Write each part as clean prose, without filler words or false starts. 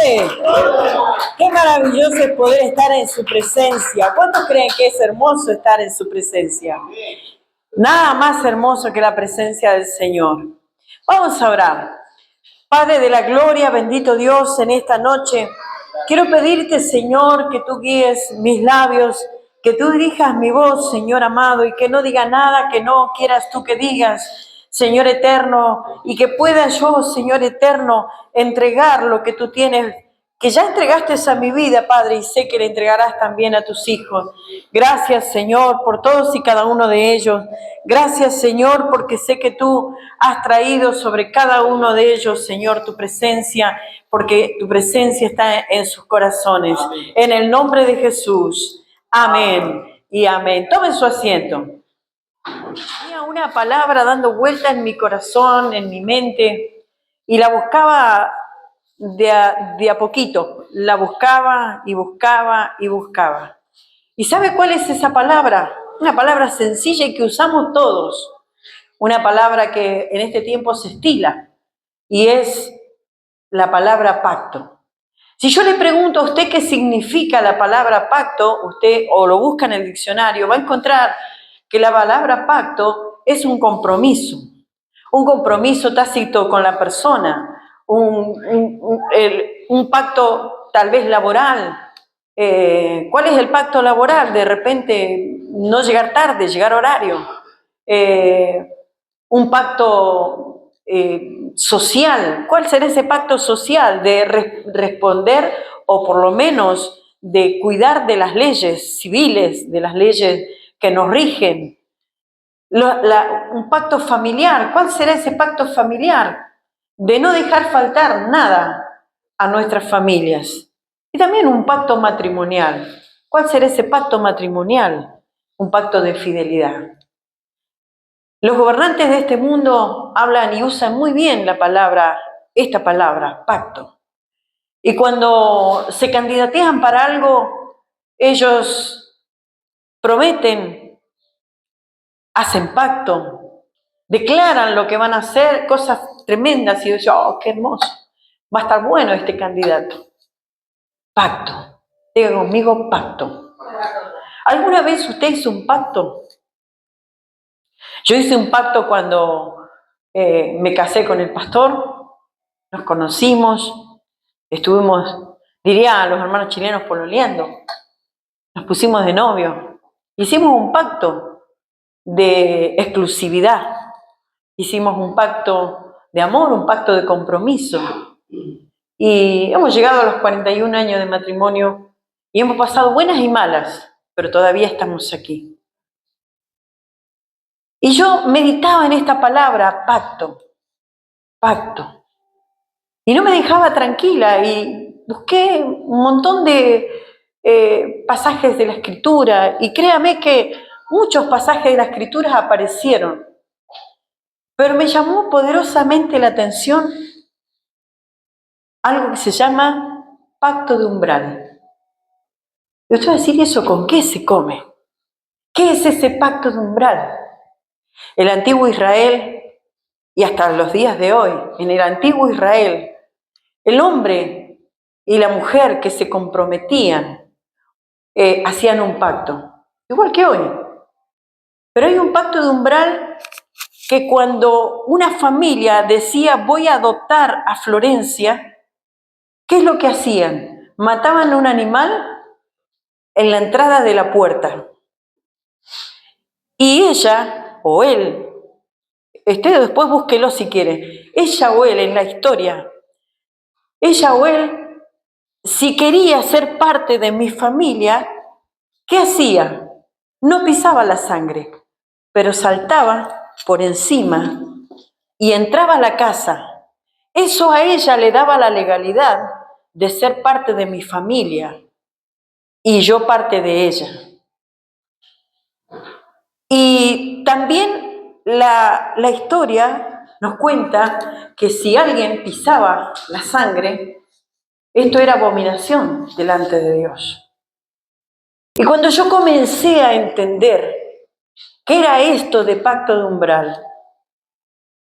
Padre, qué maravilloso es poder estar en su presencia. ¿Cuántos creen que es hermoso estar en su presencia? Nada más hermoso que la presencia del Señor. Vamos a orar. Padre de la gloria, bendito Dios, en esta noche quiero pedirte, Señor, que tú guíes mis labios, que tú dirijas mi voz, Señor amado, y que no diga nada que no quieras tú que digas, Señor eterno, y que pueda yo, Señor eterno, entregar lo que tú tienes, que ya entregaste a mi vida, Padre, y sé que le entregarás también a tus hijos. Gracias, Señor, por todos y cada uno de ellos. Gracias, Señor, porque sé que tú has traído sobre cada uno de ellos, Señor, tu presencia, porque tu presencia está en sus corazones. En el nombre de Jesús. Amén y amén. Tomen su asiento. Tenía una palabra dando vuelta en mi corazón, en mi mente, y la buscaba de a poquito. La buscaba y buscaba y buscaba. ¿Y sabe cuál es esa palabra? Una palabra sencilla y que usamos todos. Una palabra que en este tiempo se estila, y es la palabra pacto. Si yo le pregunto a usted qué significa la palabra pacto, usted o lo busca en el diccionario, va a encontrar que la palabra pacto es un compromiso tácito con la persona, un pacto tal vez laboral. ¿Cuál es el pacto laboral? De repente no llegar tarde, llegar horario. Un pacto social. ¿Cuál será ese pacto social? De responder o por lo menos de cuidar de las leyes civiles, de las leyes que nos rigen. Un pacto familiar. ¿Cuál será ese pacto familiar? De no dejar faltar nada a nuestras familias. Y también un pacto matrimonial. ¿Cuál será ese pacto matrimonial? Un pacto de fidelidad. Los gobernantes de este mundo hablan y usan muy bien esta palabra, pacto. Y cuando se candidatean para algo, ellos prometen, hacen pacto, declaran lo que van a hacer, cosas tremendas, y dicen, oh, qué hermoso, va a estar bueno este candidato. Pacto. Diga conmigo, pacto. ¿Alguna vez usted hizo un pacto? Yo hice un pacto cuando me casé con el pastor, nos conocimos, estuvimos, diría a los hermanos chilenos, pololeando, nos pusimos de novio, hicimos un pacto de exclusividad, hicimos un pacto de amor, un pacto de compromiso, y hemos llegado a los 41 años de matrimonio y hemos pasado buenas y malas, pero todavía estamos aquí. Y yo meditaba en esta palabra, pacto, pacto. Y no me dejaba tranquila y busqué un montón de pasajes de la Escritura y créame que muchos pasajes de la Escritura aparecieron. Pero me llamó poderosamente la atención algo que se llama pacto de umbral. Y usted va a decir, ¿y eso con qué se come? ¿Qué es ese pacto de umbral? El antiguo Israel, y hasta los días de hoy, en el antiguo Israel, el hombre y la mujer que se comprometían hacían un pacto, igual que hoy. Pero hay un pacto de umbral que cuando una familia decía voy a adoptar a Florencia, ¿qué es lo que hacían? Mataban a un animal en la entrada de la puerta. Y ella o él, usted después búsquelo si quiere, ella o él en la historia, ella o él, si quería ser parte de mi familia, ¿qué hacía? No pisaba la sangre, pero saltaba por encima y entraba a la casa. Eso a ella le daba la legalidad de ser parte de mi familia y yo parte de ella. Y también la historia nos cuenta que si alguien pisaba la sangre, esto era abominación delante de Dios. Y cuando yo comencé a entender qué era esto de pacto de umbral,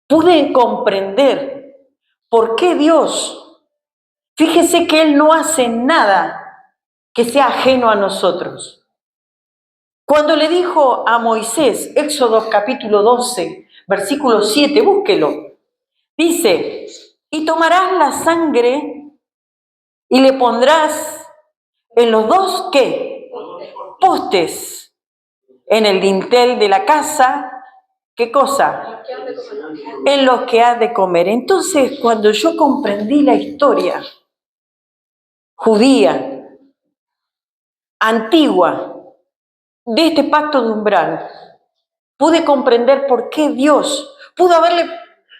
pude comprender por qué Dios Fíjese que Él no hace nada que sea ajeno a nosotros. Cuando le dijo a Moisés, Éxodo capítulo 12, versículo 7, búsquelo, dice, y tomarás la sangre y le pondrás en los dos, ¿qué? Postes, en el dintel de la casa, ¿qué cosa? En los que has de comer. Entonces, cuando yo comprendí la historia judía, antigua, de este pacto de umbral, pude comprender por qué Dios pudo haberle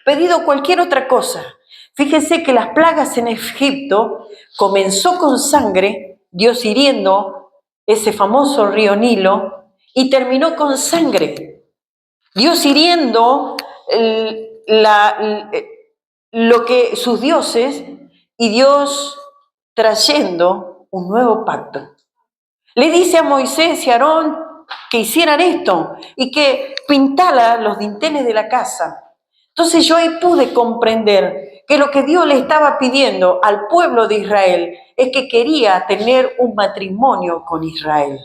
pedido cualquier otra cosa. Fíjese que las plagas en Egipto comenzó con sangre, Dios hiriendo ese famoso río Nilo, y terminó con sangre. Dios hiriendo lo que sus dioses y Dios trayendo un nuevo pacto. Le dice a Moisés y a Aarón que hicieran esto y que pintaran los dinteles de la casa. Entonces yo ahí pude comprender que lo que Dios le estaba pidiendo al pueblo de Israel es que quería tener un matrimonio con Israel.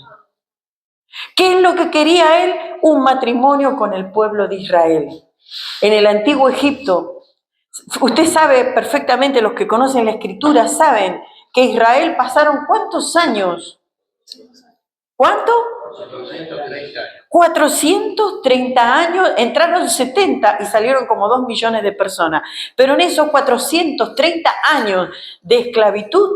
¿Qué es lo que quería él? Un matrimonio con el pueblo de Israel. En el antiguo Egipto, usted sabe perfectamente, los que conocen la Escritura saben que Israel pasaron ¿cuántos años? ¿Cuánto? 430 años, entraron 70 y salieron como 2 millones de personas. Pero en esos 430 años de esclavitud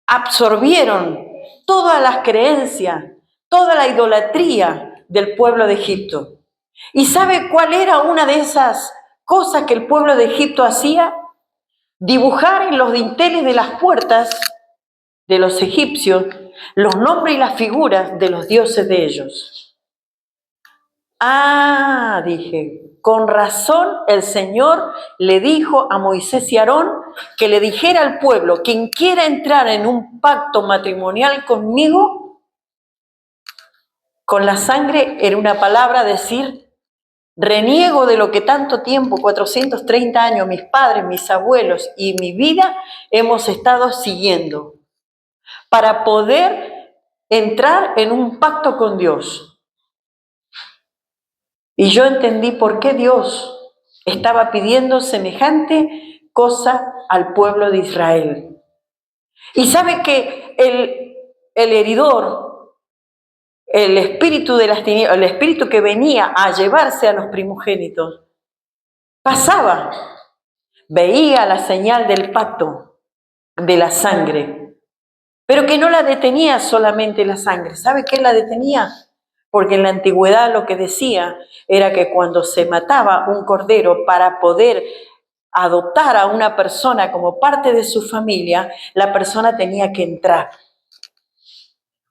absorbieron todas las creencias, toda la idolatría del pueblo de Egipto. ¿Y sabe cuál era una de esas cosas que el pueblo de Egipto hacía? Dibujar en los dinteles de las puertas de los egipcios los nombres y las figuras de los dioses de ellos. Ah, dije, con razón el Señor le dijo a Moisés y Aarón que le dijera al pueblo, quien quiera entrar en un pacto matrimonial conmigo, con la sangre, era una palabra decir, reniego de lo que tanto tiempo, 430 años, mis padres, mis abuelos y mi vida hemos estado siguiendo para poder entrar en un pacto con Dios. Y yo entendí por qué Dios estaba pidiendo semejante cosa al pueblo de Israel. Y sabe que el heridor, el espíritu de las tinieblas, el espíritu que venía a llevarse a los primogénitos, pasaba, veía la señal del pacto, de la sangre, pero que no la detenía solamente la sangre. ¿Sabe qué la detenía? Porque en la antigüedad lo que decía era que cuando se mataba un cordero para poder adoptar a una persona como parte de su familia, la persona tenía que entrar.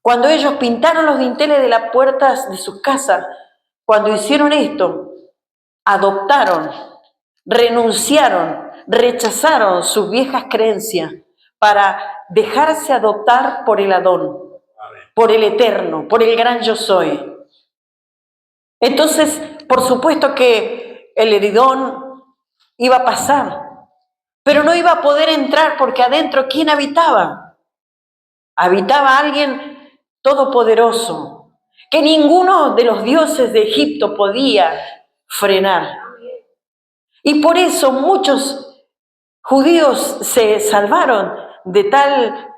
Cuando ellos pintaron los dinteles de las puertas de sus casas, cuando hicieron esto, adoptaron, renunciaron, rechazaron sus viejas creencias para dejarse adoptar por el Adón, por el Eterno, por el gran yo soy. Entonces, por supuesto que el heridón iba a pasar, pero no iba a poder entrar porque adentro, ¿quién habitaba? Habitaba alguien todopoderoso, que ninguno de los dioses de Egipto podía frenar. Y por eso muchos judíos se salvaron de tal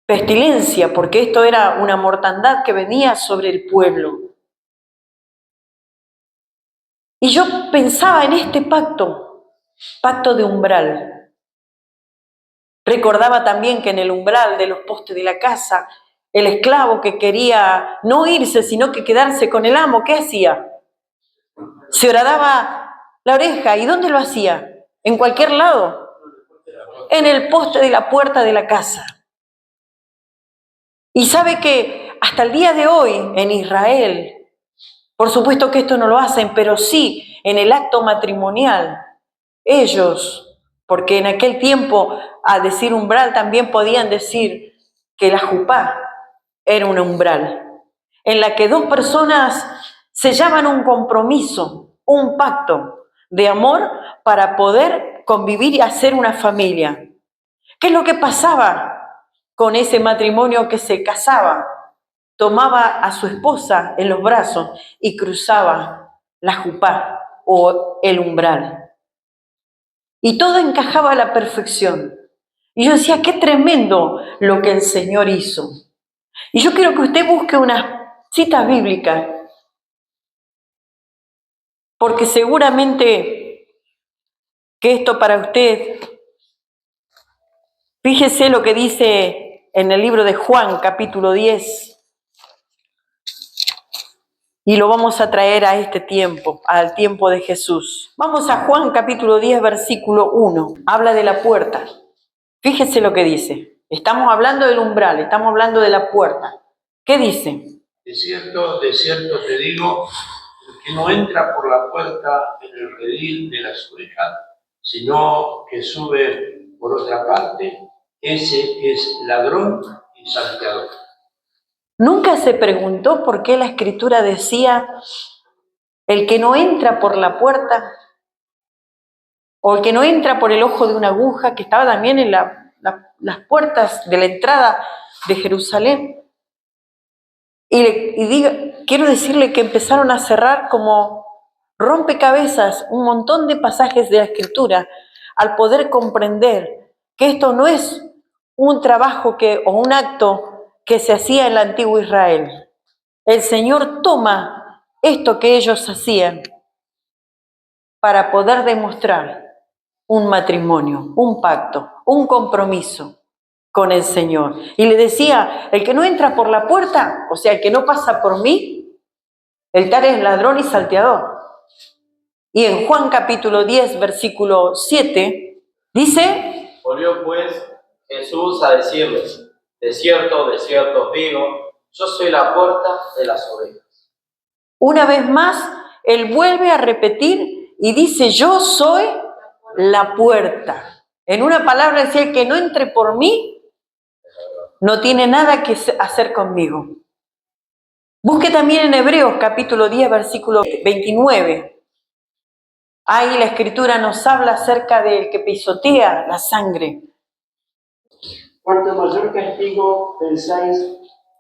pestilencia, porque esto era una mortandad que venía sobre el pueblo. Y yo pensaba en este pacto, pacto de umbral. Recordaba también que en el umbral de los postes de la casa, el esclavo que quería no irse, sino que quedarse con el amo, ¿qué hacía? Se horadaba la oreja. ¿Y dónde lo hacía? ¿En cualquier lado? En el poste de la puerta de la casa. Y sabe que hasta el día de hoy en Israel, por supuesto que esto no lo hacen, pero sí en el acto matrimonial, ellos, porque en aquel tiempo a decir umbral también podían decir que la jupá era un umbral, en la que dos personas sellaban un compromiso, un pacto de amor para poder convivir y hacer una familia. ¿Qué es lo que pasaba con ese matrimonio que se casaba? Tomaba a su esposa en los brazos y cruzaba la jupá o el umbral. Y todo encajaba a la perfección. Y yo decía, qué tremendo lo que el Señor hizo. Y yo quiero que usted busque unas citas bíblicas, porque seguramente que esto para usted, fíjese lo que dice en el libro de Juan, capítulo 10, y lo vamos a traer a este tiempo, al tiempo de Jesús. Vamos a Juan, capítulo 10, versículo 1. Habla de la puerta. Fíjese lo que dice. Estamos hablando del umbral, estamos hablando de la puerta. ¿Qué dice? De cierto te digo, el que no entra por la puerta en el redil de las ovejas, sino que sube por otra parte, ese es ladrón y salteador. ¿Nunca se preguntó por qué la Escritura decía el que no entra por la puerta o el que no entra por el ojo de una aguja, que estaba también en las puertas de la entrada de Jerusalén? Quiero decirle que empezaron a cerrar como rompecabezas un montón de pasajes de la Escritura al poder comprender que esto no es un trabajo o un acto que se hacía en el antiguo Israel. El Señor toma esto que ellos hacían para poder demostrar un matrimonio, un pacto, un compromiso con el Señor. Y le decía, el que no entra por la puerta, o sea, el que no pasa por mí, el tal es ladrón y salteador. Y en Juan capítulo 10, versículo 7, dice... Volvió pues Jesús a decirles, de cierto os digo, yo soy la puerta de las ovejas. Una vez más, él vuelve a repetir y dice, yo soy la puerta. En una palabra decía, el que no entre por mí, no tiene nada que hacer conmigo. Busque también en Hebreos capítulo 10, versículo 29. Ahí la Escritura nos habla acerca del que pisotea la sangre. ¿Cuánto mayor castigo pensáis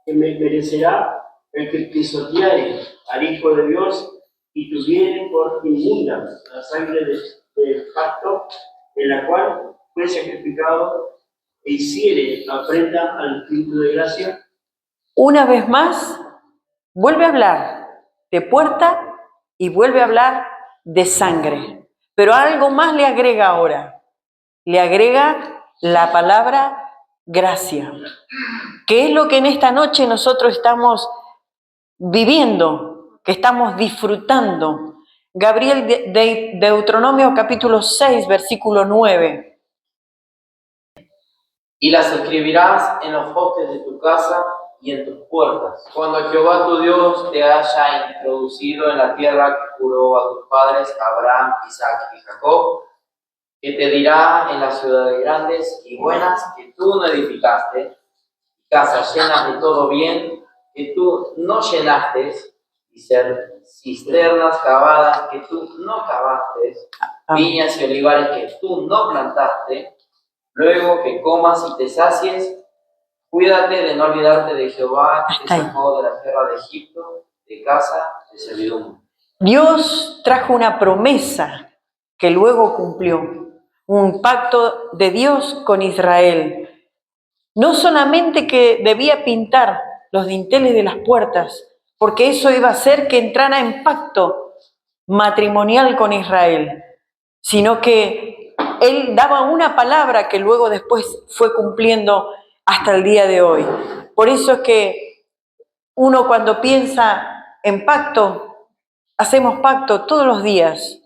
que me merecerá el que pisoteare al Hijo de Dios y tuviere por inmunda la sangre del pacto en la cual fue sacrificado e hiciere afrenta al Espíritu de gracia? Una vez más, vuelve a hablar de puerta y vuelve a hablar de sangre. Pero algo más le agrega ahora. Le agrega la palabra gracia, que es lo que en esta noche nosotros estamos viviendo, que estamos disfrutando. Gabriel de Deuteronomio capítulo 6, versículo 9. Y las escribirás en los postes de tu casa y en tus puertas. Cuando Jehová tu Dios te haya introducido en la tierra que juró a tus padres, Abraham, Isaac y Jacob, que te dirá en las ciudades grandes y buenas que tú no edificaste, casas llenas de todo bien que tú no llenaste, y cisternas cavadas que tú no cavaste, viñas y olivares que tú no plantaste. Luego que comas y te sacies, cuídate de no olvidarte de Jehová que te sacó de la tierra de Egipto, de casa de servidumbre. Dios trajo una promesa que luego cumplió, un pacto de Dios con Israel. No solamente que debía pintar los dinteles de las puertas, porque eso iba a hacer que entrara en pacto matrimonial con Israel, sino que él daba una palabra que luego después fue cumpliendo hasta el día de hoy. Por eso es que uno cuando piensa en pacto, hacemos pacto todos los días,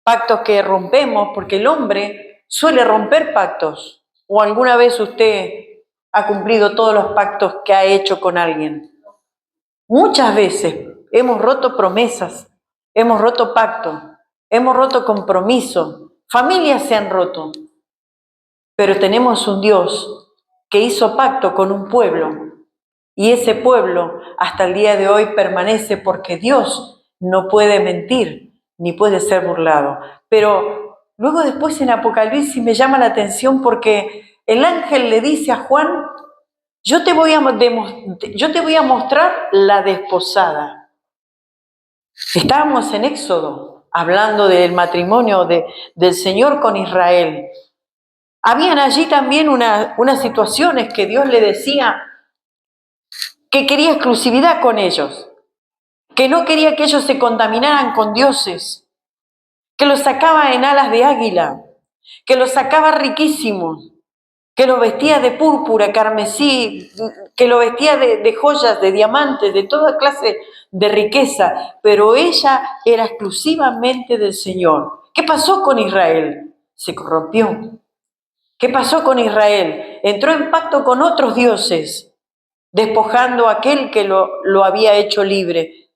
pactos que rompemos, porque el hombre suele romper pactos. ¿O alguna vez usted ha cumplido todos los pactos que ha hecho con alguien? Muchas veces hemos roto promesas, hemos roto pactos, hemos roto compromiso, familias se han roto, pero tenemos un Dios que hizo pacto con un pueblo y ese pueblo hasta el día de hoy permanece porque Dios no puede mentir ni puede ser burlado. Pero luego después en Apocalipsis me llama la atención porque el ángel le dice a Juan, yo te voy a mostrar la desposada. Estábamos en Éxodo, hablando del matrimonio del Señor con Israel. Habían allí también unas situaciones que Dios le decía que quería exclusividad con ellos, que no quería que ellos se contaminaran con dioses, que los sacaba en alas de águila, que los sacaba riquísimos, que los vestía de púrpura, carmesí, que los vestía de joyas, de diamantes, de toda clase de riqueza, pero ella era exclusivamente del Señor. ¿Qué pasó con Israel? Se corrompió. ¿Qué pasó con Israel? Entró en pacto con otros dioses, despojando a aquel que lo había hecho libre.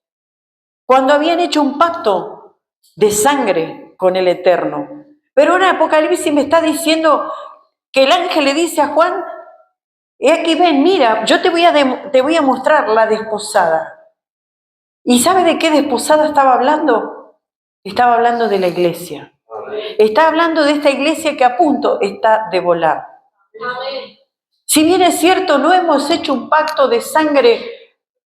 Cuando habían hecho un pacto de sangre con el Eterno. Pero ahora Apocalipsis me está diciendo que el ángel le dice a Juan, he aquí ven, mira, yo te voy a mostrar la desposada. ¿Y sabe de qué desposada estaba hablando? Estaba hablando de la iglesia. Está hablando de esta iglesia que a punto está de volar. Si bien es cierto, no hemos hecho un pacto de sangre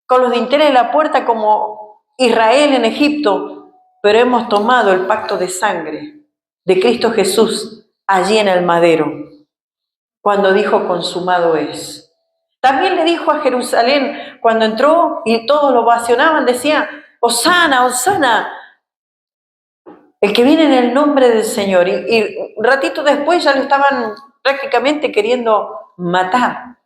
con los dinteles de la puerta como Israel en Egipto, pero hemos tomado el pacto de sangre de Cristo Jesús allí en el madero, cuando dijo consumado es. También le dijo a Jerusalén, cuando entró y todos lo ovacionaban, decía, Hosana, Hosana, el que viene en el nombre del Señor. Y un ratito después ya lo estaban prácticamente queriendo matar.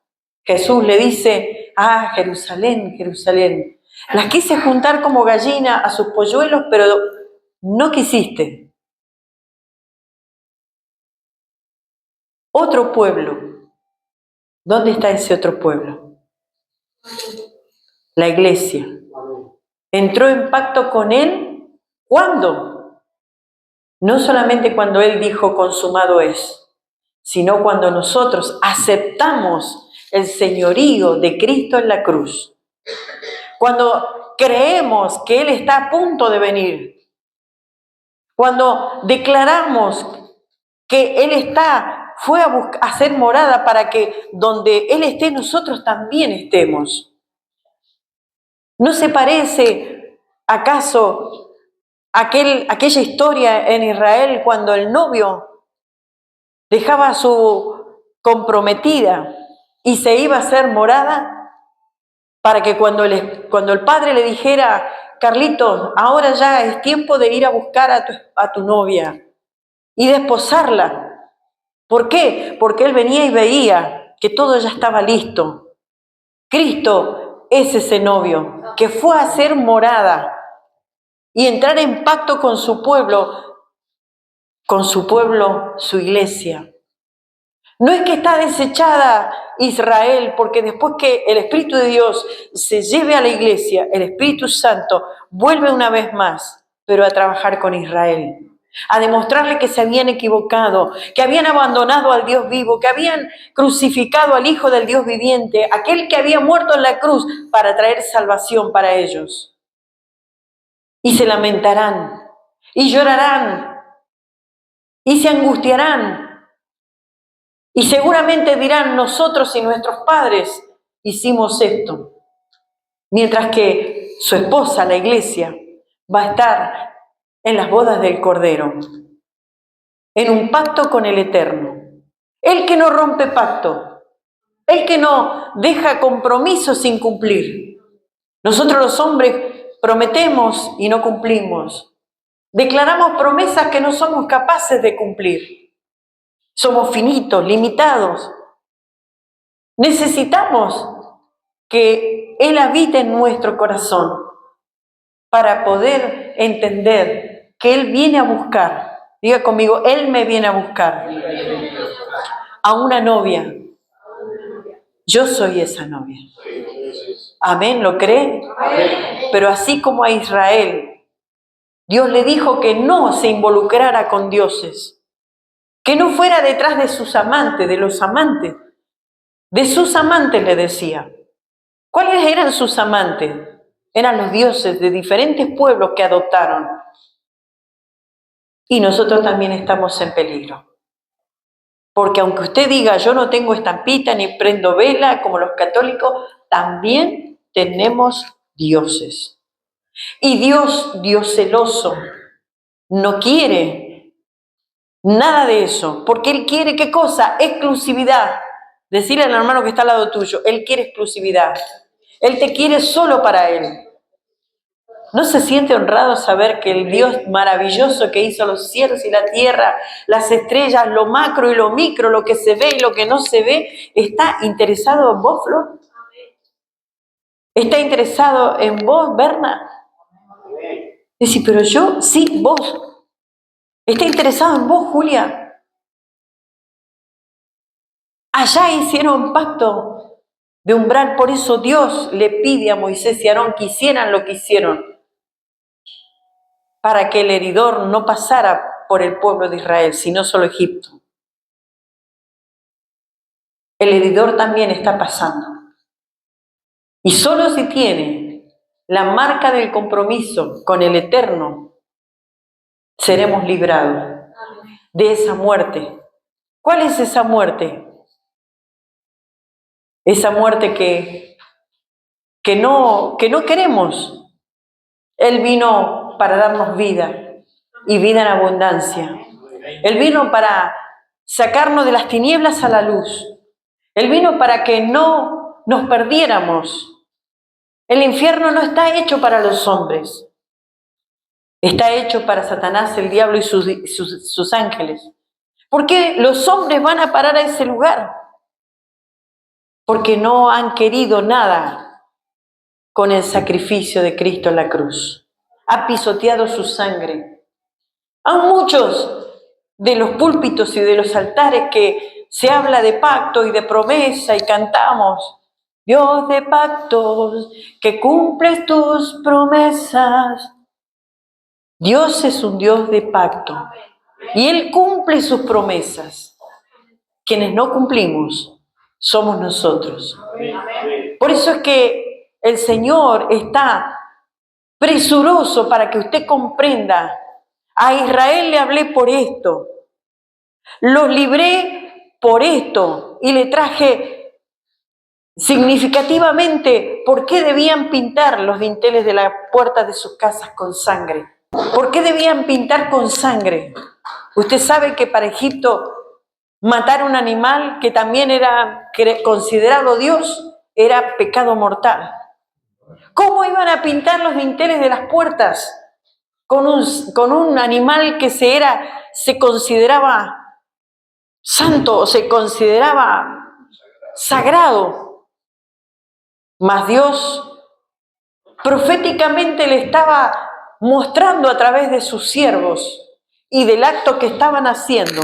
Jesús le dice, Jerusalén, Jerusalén, las quise juntar como gallina a sus polluelos, pero no quisiste. Otro pueblo. ¿Dónde está ese otro pueblo? La iglesia. Entró en pacto con él. ¿Cuándo? No solamente cuando él dijo consumado es, sino cuando nosotros aceptamos el señorío de Cristo en la cruz. Cuando creemos que Él está a punto de venir. Cuando declaramos que Él fue a hacer morada para que donde Él esté, nosotros también estemos. ¿No se parece acaso aquella historia en Israel cuando el novio dejaba a su comprometida y se iba a hacer morada? Para que cuando el padre le dijera, Carlitos, ahora ya es tiempo de ir a buscar a tu novia y desposarla. ¿Por qué? Porque él venía y veía que todo ya estaba listo. Cristo es ese novio que fue a hacer morada y entrar en pacto con su pueblo, su iglesia. No es que está desechada Israel, porque después que el Espíritu de Dios se lleve a la iglesia, el Espíritu Santo vuelve una vez más, pero a trabajar con Israel, a demostrarle que se habían equivocado, que habían abandonado al Dios vivo, que habían crucificado al Hijo del Dios viviente, aquel que había muerto en la cruz para traer salvación para ellos. Y se lamentarán, y llorarán, y se angustiarán, y seguramente dirán, nosotros y nuestros padres hicimos esto. Mientras que su esposa, la iglesia, va a estar en las bodas del Cordero, en un pacto con el Eterno. El que no rompe pacto, el que no deja compromiso sin cumplir. Nosotros los hombres prometemos y no cumplimos. Declaramos promesas que no somos capaces de cumplir. Somos finitos, limitados. Necesitamos que Él habite en nuestro corazón para poder entender que Él viene a buscar. Diga conmigo, Él me viene a buscar a una novia. Yo soy esa novia. Amén, ¿lo cree? Pero así como a Israel, Dios le dijo que no se involucrara con dioses, que no fuera detrás de sus amantes, de los amantes. De sus amantes le decía. ¿Cuáles eran sus amantes? Eran los dioses de diferentes pueblos que adoptaron. Y nosotros también estamos en peligro. Porque aunque usted diga, yo no tengo estampita ni prendo vela como los católicos, también tenemos dioses. Y Dios celoso, no quiere nada de eso. Porque Él quiere, ¿qué cosa? Exclusividad. Decirle al hermano que está al lado tuyo, Él quiere exclusividad. Él te quiere solo para Él. ¿No se siente honrado saber que el Dios maravilloso que hizo los cielos y la tierra, las estrellas, lo macro y lo micro, lo que se ve y lo que no se ve, está interesado en vos, Flor? ¿Está interesado en vos, Berna? Dice, pero yo, sí, vos. ¿Está interesado en vos, Julia? Allá hicieron pacto de umbral, por eso Dios le pide a Moisés y Aarón que hicieran lo que hicieron, para que el heridor no pasara por el pueblo de Israel, sino solo Egipto. El heridor también está pasando. Y solo si tiene la marca del compromiso con el Eterno, seremos librados de esa muerte. ¿Cuál es esa muerte? Esa muerte que no queremos. Él vino para darnos vida y vida en abundancia. Él vino para sacarnos de las tinieblas a la luz. Él vino para que no nos perdiéramos. El infierno no está hecho para los hombres. Está hecho para Satanás, el diablo y sus ángeles. ¿Por qué los hombres van a parar a ese lugar? Porque no han querido nada con el sacrificio de Cristo en la cruz. Ha pisoteado su sangre. Hay muchos de los púlpitos y de los altares que se habla de pacto y de promesa y cantamos, Dios de pactos, que cumples tus promesas. Dios es un Dios de pacto y Él cumple sus promesas. Quienes no cumplimos somos nosotros. Por eso es que el Señor está presuroso para que usted comprenda. A Israel le hablé por esto, los libré por esto y le traje significativamente por qué debían pintar los dinteles de las puertas de sus casas con sangre. ¿Por qué debían pintar con sangre? Usted sabe que para Egipto matar a un animal que también era considerado Dios era pecado mortal. ¿Cómo iban a pintar los dinteles de las puertas con un animal que se consideraba santo o se consideraba sagrado? Mas Dios proféticamente le estaba mostrando a través de sus siervos y del acto que estaban haciendo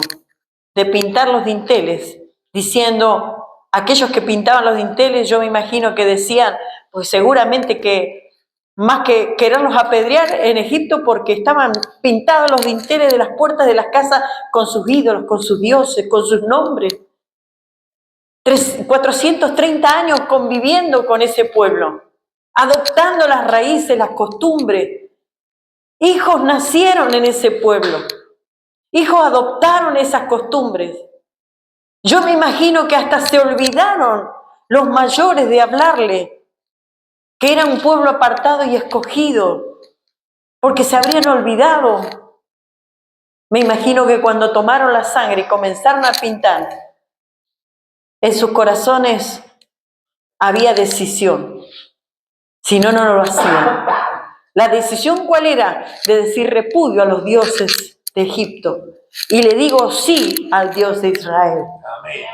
de pintar los dinteles, diciendo, aquellos que pintaban los dinteles, yo me imagino que decían, pues seguramente que más que quererlos apedrear en Egipto, porque estaban pintados los dinteles de las puertas de las casas con sus ídolos, con sus dioses, con sus nombres. 430 años conviviendo con ese pueblo, adoptando las raíces, las costumbres. Hijos nacieron en ese pueblo. Hijos adoptaron esas costumbres. Yo me imagino que hasta se olvidaron los mayores de hablarle, que era un pueblo apartado y escogido, porque se habrían olvidado. Me imagino que cuando tomaron la sangre y comenzaron a pintar, en sus corazones había decisión. Si no, no lo hacían. ¿La decisión cuál era? De decir repudio a los dioses de Egipto. Y le digo sí al Dios de Israel. Amén.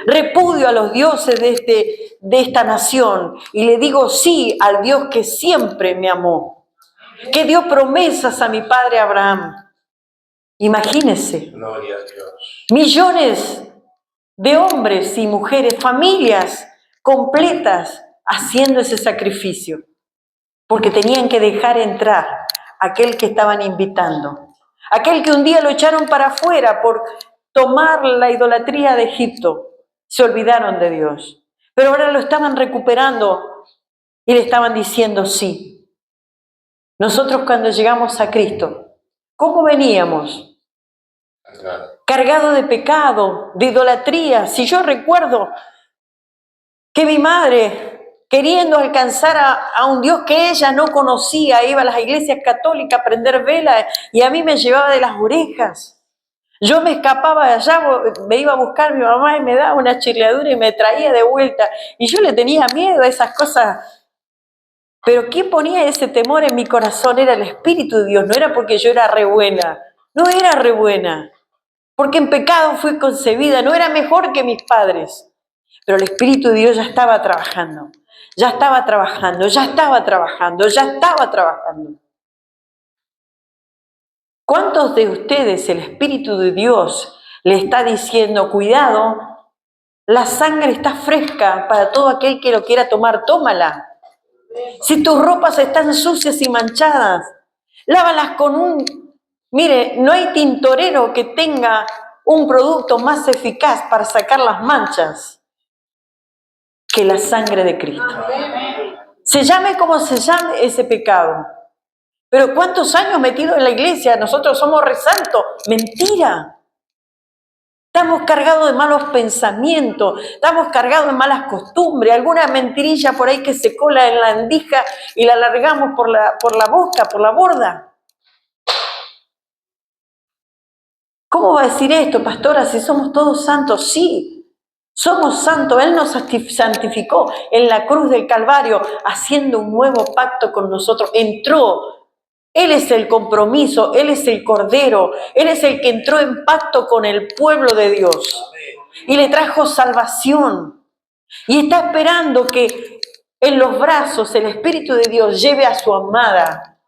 Repudio a los dioses de esta nación. Y le digo sí al Dios que siempre me amó. Que dio promesas a mi padre Abraham. Imagínense. Gloria a Dios. Millones de hombres y mujeres, familias completas haciendo ese sacrificio. Porque tenían que dejar entrar a aquel que estaban invitando. Aquel que un día lo echaron para afuera por tomar la idolatría de Egipto. Se olvidaron de Dios. Pero ahora lo estaban recuperando y le estaban diciendo sí. Nosotros cuando llegamos a Cristo, ¿Cómo veníamos? Cargado de pecado, de idolatría. Si yo recuerdo que mi madre, queriendo alcanzar a un Dios que ella no conocía, iba a las iglesias católicas a prender velas y a mí me llevaba de las orejas. Yo me escapaba de allá, me iba a buscar a mi mamá y me daba una chirleadura y me traía de vuelta. Y yo le tenía miedo a esas cosas. Pero ¿quién ponía ese temor en mi corazón? Era el Espíritu de Dios, no era porque yo era re buena. No era re buena, porque en pecado fui concebida, no era mejor que mis padres. Pero el Espíritu de Dios ya estaba trabajando, ya estaba trabajando, ya estaba trabajando, ya estaba trabajando. ¿Cuántos de ustedes el Espíritu de Dios le está diciendo, cuidado, la sangre está fresca para todo aquel que lo quiera tomar, tómala? Si tus ropas están sucias y manchadas, lávalas con Mire, no hay tintorero que tenga un producto más eficaz para sacar las manchas que la sangre de Cristo. Se llame como se llame ese pecado. Pero ¿cuántos años metidos en la iglesia? Nosotros somos resantos. Mentira. Estamos cargados de malos pensamientos, estamos cargados de malas costumbres, alguna mentirilla por ahí que se cola en la endija y la largamos por la boca, por la borda. ¿Cómo va a decir esto, pastora, si somos todos santos? Sí, somos santos. Él nos santificó en la cruz del Calvario, haciendo un nuevo pacto con nosotros. Entró. Él es el compromiso, Él es el Cordero, Él es el que entró en pacto con el pueblo de Dios y le trajo salvación. Y está esperando que en los brazos el Espíritu de Dios lleve a su amada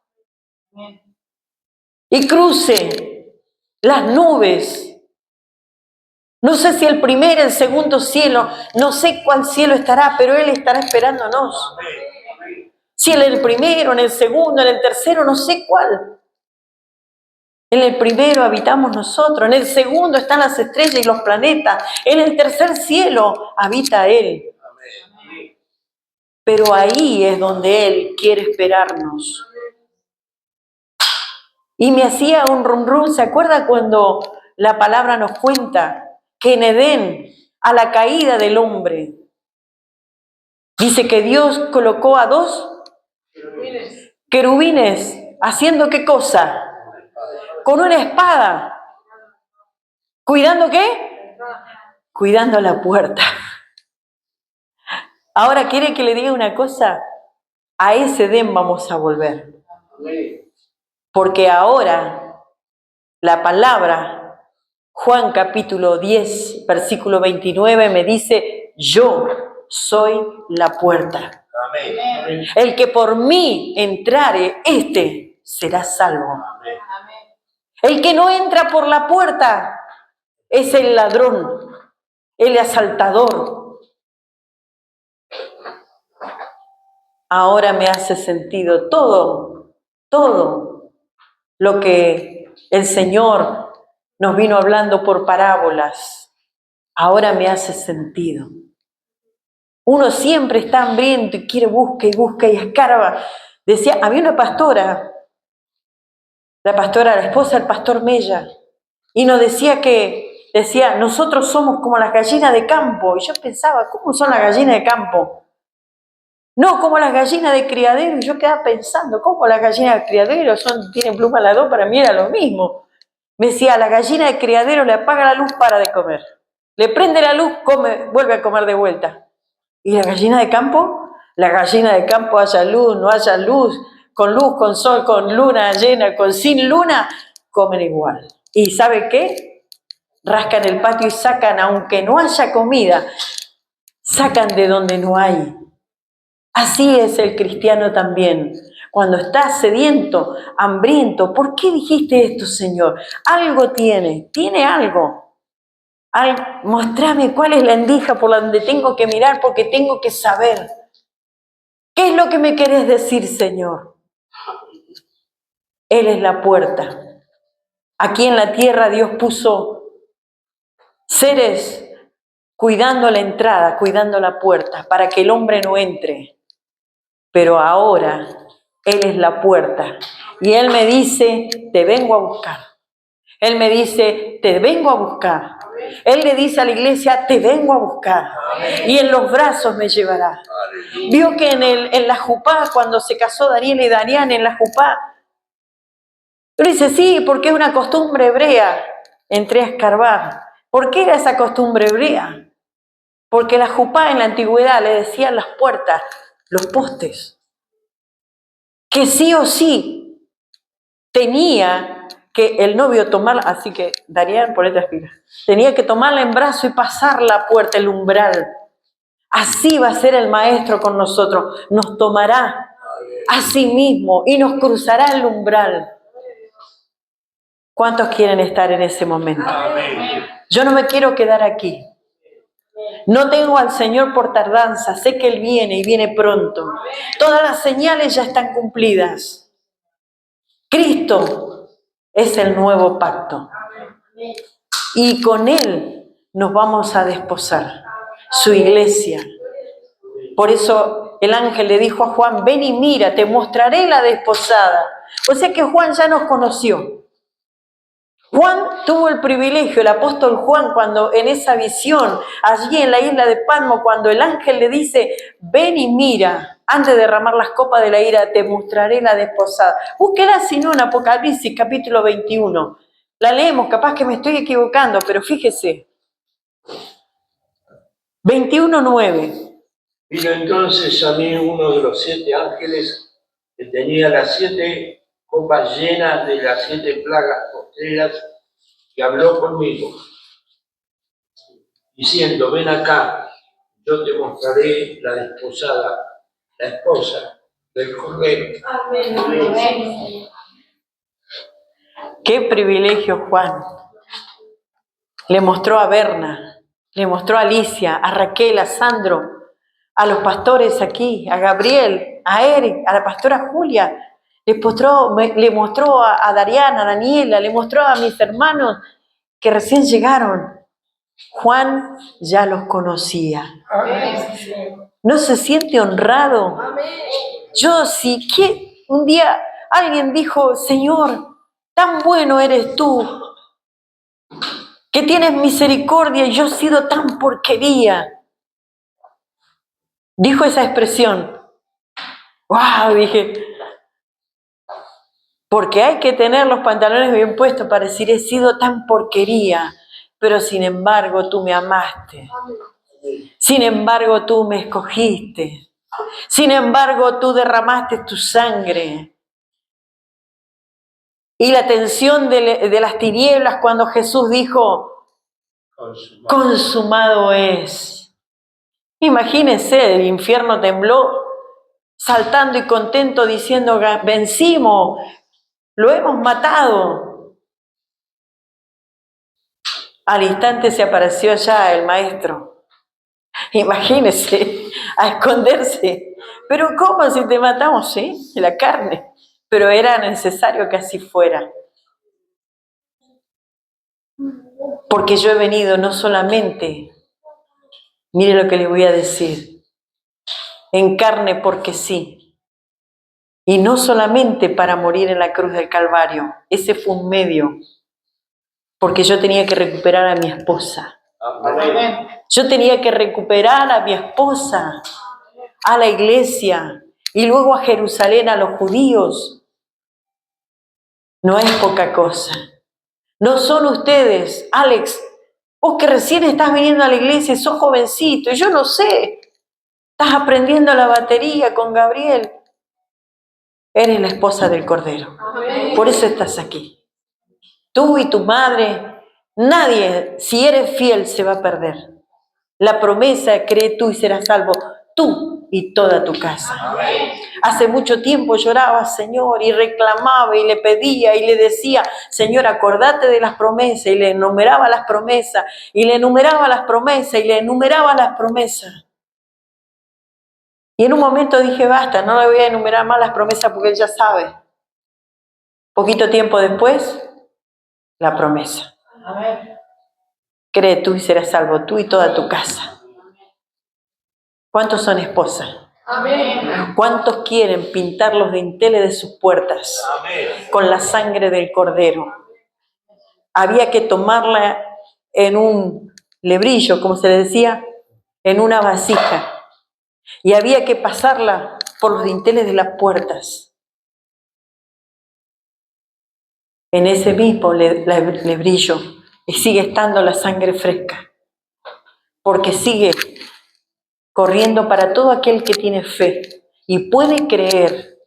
y cruce las nubes. No sé si el primer, el segundo cielo, no sé cuál cielo estará, pero Él estará esperándonos. Si en el primero, en el segundo, en el tercero, no sé cuál. En el primero habitamos nosotros, en el segundo están las estrellas y los planetas, en el tercer cielo habita Él. Pero ahí es donde Él quiere esperarnos. Y me hacía un rum, ¿se acuerda cuando la palabra nos cuenta que en Edén, a la caída del hombre, dice que Dios colocó a dos querubines, ¿haciendo qué cosa? Con una espada. ¿Cuidando qué? Cuidando la puerta. Ahora, ¿quiere que le diga una cosa? A ese Edén vamos a volver. Porque ahora la palabra, Juan capítulo 10, versículo 29, me dice, yo soy la puerta. Amén. El que por mí entrare, este será salvo. Amén. El que no entra por la puerta es el ladrón, el asaltador. Ahora me hace sentido todo lo que el Señor nos vino hablando por parábolas. Ahora me hace sentido. Uno siempre está hambriento y quiere, busca y escarba. Decía, había una pastora, la esposa del pastor Mella, y nos decía nosotros somos como las gallinas de campo. Y yo pensaba, ¿cómo son las gallinas de campo? No, como las gallinas de criadero. Y yo quedaba pensando, ¿cómo las gallinas de criadero tienen pluma las dos? Para mí era lo mismo. Me decía, a la gallina de criadero le apaga la luz, para de comer. Le prende la luz, come, vuelve a comer de vuelta. ¿Y la gallina de campo? La gallina de campo, haya luz, no haya luz, con sol, con luna llena, sin luna, comen igual. ¿Y sabe qué? Rascan el patio y sacan, aunque no haya comida, sacan de donde no hay. Así es el cristiano también. Cuando está sediento, hambriento, ¿por qué dijiste esto, Señor? Algo tiene algo. Mostrame cuál es la endija por la donde tengo que mirar, porque tengo que saber. ¿Qué es lo que me querés decir, Señor? Él es la puerta. Aquí en la tierra Dios puso seres cuidando la entrada, cuidando la puerta, para que el hombre no entre. Pero ahora Él es la puerta. Y Él me dice, te vengo a buscar. Él me dice, te vengo a buscar. Él le dice a la iglesia, te vengo a buscar. Y en los brazos me llevará. Vio que en la jupá, cuando se casó Daniel y Darián en la jupá, él dice, sí, porque es una costumbre hebrea. Entré a escarbar. ¿Por qué era esa costumbre hebrea? Porque la jupá en la antigüedad le decían las puertas, los postes, que sí o sí tenía que el novio tomarla, así que Darián, ponete las pilas, tenía que tomarla en brazo y pasar la puerta, el umbral. Así va a ser el maestro con nosotros, nos tomará a sí mismo y nos cruzará el umbral. ¿Cuántos quieren estar en ese momento? Yo no me quiero quedar aquí. No tengo al Señor por tardanza, sé que Él viene y viene pronto. Todas las señales ya están cumplidas. Cristo es el nuevo pacto. Y con Él nos vamos a desposar, su iglesia. Por eso el ángel le dijo a Juan, ven y mira, te mostraré la desposada. O sea que Juan ya nos conoció. Juan tuvo el privilegio, el apóstol Juan, cuando en esa visión, allí en la isla de Patmos, cuando el ángel le dice, ven y mira, antes de derramar las copas de la ira, te mostraré la desposada. Búsquela si no en Apocalipsis capítulo 21. La leemos, capaz que me estoy equivocando, pero fíjese. 21:9. Vino entonces a mí uno de los 7 ángeles que tenía las 7 copas llenas de las 7 plagas postreras y habló conmigo, diciendo, ven acá, yo te mostraré la desposada, la esposa del Cordero. Amén. Qué privilegio, Juan. Le mostró a Berna, le mostró a Alicia, a Raquel, a Sandro, a los pastores aquí, a Gabriel, a Eric, a la pastora Julia. Le mostró a Dariana, a Daniela, le mostró a mis hermanos que recién llegaron. Juan ya los conocía. ¿No se siente honrado? Yo sí, que un día alguien dijo, Señor, tan bueno eres tú, que tienes misericordia y yo he sido tan porquería. Dijo esa expresión. ¡Wow! Dije, porque hay que tener los pantalones bien puestos para decir, he sido tan porquería, pero sin embargo tú me amaste. Sin embargo tú me escogiste. Sin embargo tú derramaste tu sangre. Y la tensión de las tinieblas cuando Jesús dijo, consumado es. Imagínense, el infierno tembló, saltando y contento, diciendo, vencimos, lo hemos matado. Al instante se apareció allá el maestro. Imagínense, a esconderse. Pero ¿cómo si te matamos, sí? La carne. Pero era necesario que así fuera. Porque yo he venido no solamente, mire lo que le voy a decir, en carne porque sí, y no solamente para morir en la cruz del Calvario, ese fue un medio, porque yo tenía que recuperar a mi esposa. Amén. Yo tenía que recuperar a mi esposa, a la iglesia, y luego a Jerusalén, a los judíos. No es poca cosa. No son ustedes, Alex, vos que recién estás viniendo a la iglesia, sos jovencito, y yo no sé, estás aprendiendo la batería con Gabriel. Eres la esposa del Cordero. Amén. Por eso estás aquí. Tú y tu madre, nadie, si eres fiel, se va a perder. La promesa, cree tú y serás salvo, tú y toda tu casa. Amén. Hace mucho tiempo lloraba, Señor, y reclamaba y le pedía y le decía, Señor, acordate de las promesas, y le enumeraba las promesas, y le enumeraba las promesas, y le enumeraba las promesas. Y en un momento dije, basta, no le voy a enumerar más las promesas porque él ya sabe. Poquito tiempo después, la promesa. Amén. Cree tú y serás salvo, tú y toda tu casa. ¿Cuántos son esposas? Amén. ¿Cuántos quieren pintar los dinteles de sus puertas Amén. con la sangre del Cordero? Había que tomarla en un lebrillo, como se le decía, en una vasija. Y había que pasarla por los dinteles de las puertas. En ese mismo lebrillo y sigue estando la sangre fresca. Porque sigue corriendo para todo aquel que tiene fe y puede creer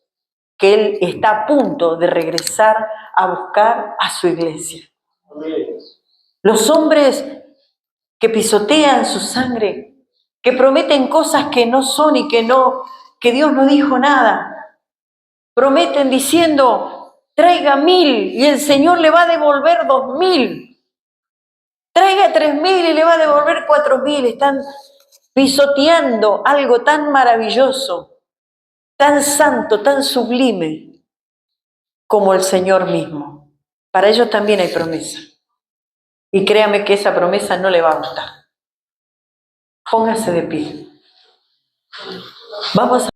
que Él está a punto de regresar a buscar a su iglesia. Amén. Los hombres que pisotean su sangre, que prometen cosas que no son y que Dios no dijo nada, prometen diciendo, traiga 1000 y el Señor le va a devolver 2000. Traiga 3000 y le va a devolver 4000. Están pisoteando algo tan maravilloso, tan santo, tan sublime como el Señor mismo. Para ellos también hay promesa. Y créame que esa promesa no le va a gustar. Póngase de pie. Vamos a